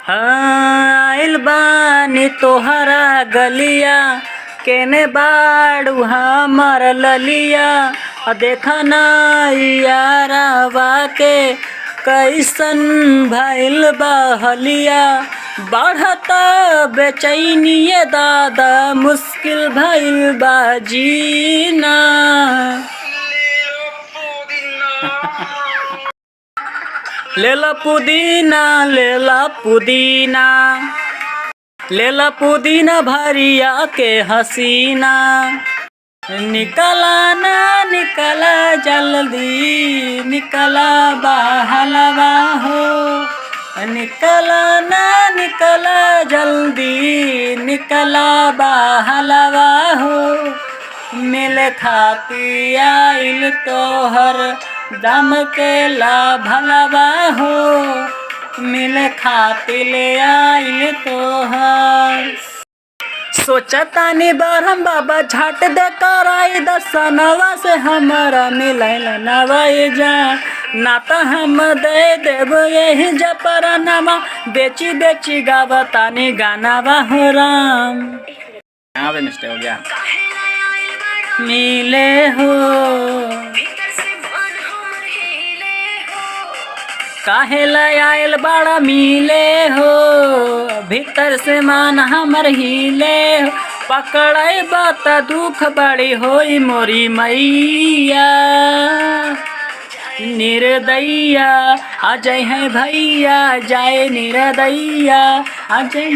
हाँ आइल बानी तोहरा गलिया केने बाड़ू हमर ललिया देखा ना यारावा के कैसन भइल बा हलिया बढ़ता बेचैनिए दादा मुश्किल भइल बा जीना। लेला पुदीना लेला पुदीना लेला पुदीना भरिया के हसीना निकला ना निकला जल्दी निकला बहलवा हो निकला ना निकला जल्दी निकला बहलवा हो मिल खाती आइल तोहर दम के ला भलवा हो मिल खातिर आइल तोहर। सोचतानी बरहम बाबा झट दे कराई दसनवा से हमारा मिलैल नवाई जा ना तो हम दे देव यही जपरनवा बेची बेची गावतानी गानावा हो राम। यहाँ पे मिस्टेक हो गया। मिले हो काहे आयल बड़ा मिले हो भीतर से मान हमर हिले हो पकड़े बात दुख बड़ी होई मोरी मैया निर्दैया आ जय है भैया जाए निर्दैया आ जय